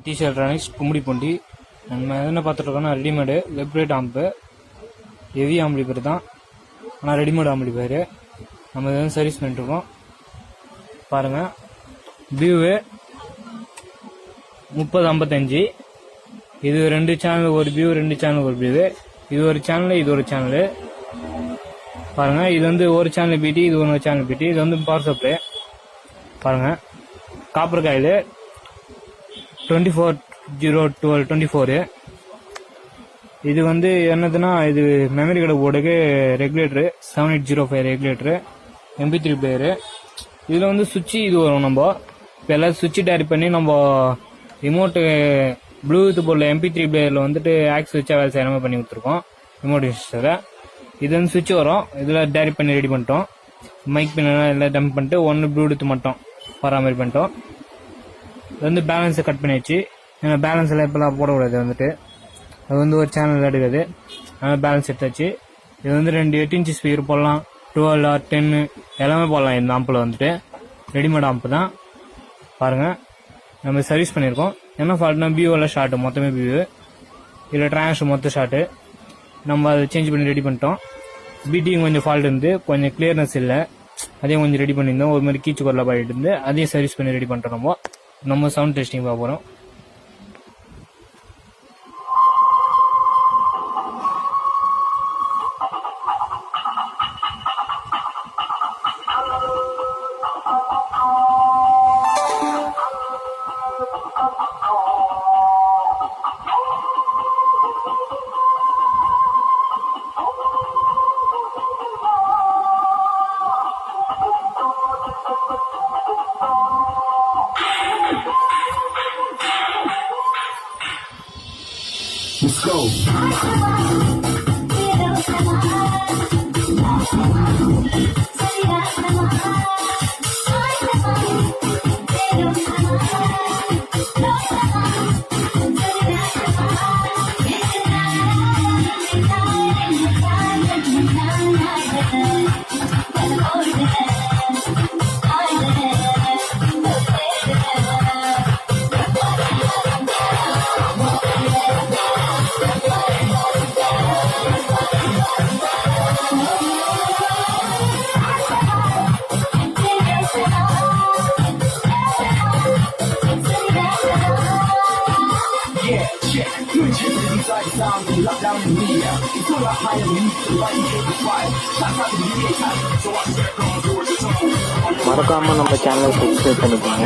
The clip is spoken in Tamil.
சதீஷ் எலக்ட்ரானிக்ஸ் கும்மிடிப்பூண்டி. நம்ம என்ன பார்த்துட்ருக்கோம்னா ரெடிமேடு வெப்ரேட் ஆம்பு, ஹெவி ஆம்பிளிஃபையர் தான், ஆனால் ரெடிமேட் ஆம்பிளிஃபையர். நம்ம இதை சர்வீஸ் பண்ணிட்டுருக்கோம். பாருங்கள், வியூவு 3055. இது 2 சேனல் ஒரு வியூ, 2 சேனல் ஒரு வியூவு. இது ஒரு சேனலு, இது ஒரு சேனலு. பாருங்கள், இது வந்து ஒரு சேனல் பிடி, இது ஒரு சேனல் பிடி. இது வந்து பவர் சப்ளை. பாருங்கள், காப்பர் காயில் 24/0/12/24. இது வந்து என்னதுன்னா, இது மெமரி கார்டு போர்டுக்கு ரெகுலேட்டரு 7805 ரெகுலேட்டரு, MP3 பிளேயரு. இதில் வந்து சுவிட்சு இது வரும். நம்ம இப்போ எல்லாம் சுவிட்சு டேரி பண்ணி நம்ம ரிமோட்டு ப்ளூடூத் போர்டில் MP3 பிளேயரில் வந்துட்டு ஆக்ஸ் சுவிட்சாக வேலை செய்கிற மாதிரி பண்ணி கொடுத்துருக்கோம் ரிமோட் சிஸ்டத்தில். இது வந்து சுவிட்ச் வரும், இதில் டேரி பண்ணி ரெடி பண்ணிட்டோம். மைக் பின்னெல்லாம் எல்லாம் டம்ப் பண்ணிட்டு ஒன்று ப்ளூடூத் மட்டும் வர மாதிரி பண்ணிட்டோம். இது வந்து பேலன்ஸை கட் பண்ணியாச்சு. ஏன்னா பேலன்ஸ் எல்லாம் இப்போலாம் போடக்கூடாது, வந்துட்டு அது வந்து ஒரு சேனல் எடுக்குது, அதனால் பேலன்ஸ் எடுத்தாச்சு. இது வந்து 2 8 இன்ச் ஸ்பீக்கர் போடலாம், 12 or 10 எல்லாமே போடலாம். இந்த ஆம்பில் வந்துட்டு ரெடிமேட் ஆம்பு தான். பாருங்கள், நம்ம சர்வீஸ் பண்ணியிருக்கோம். என்ன ஃபால்ட்னா பியூவெல்லாம் ஷார்ட்டு, மொத்தமே பியூ, இதில் டிரான்ஸ்டர் மொத்த ஷார்ட்டு. நம்ம அதை சேஞ்ச் பண்ணி ரெடி பண்ணிட்டோம். பிடியும் கொஞ்சம் ஃபால்ட் இருந்து, கொஞ்சம் கிளியர்னஸ் இல்லை, அதையும் கொஞ்சம் ரெடி பண்ணியிருந்தோம். ஒரு மாதிரி கீச்சு குரலாக பாடிட்டு இருந்து அதையும் சர்வீஸ் பண்ணி ரெடி பண்ணிட்டோம். நம்ம சவுண்ட் டெஸ்டிங் பார்க்க போகிறோம். Let's go. மறக்காம நம்ம சேனலை சப்ஸ்கிரைப் பண்ணிக்கோங்க.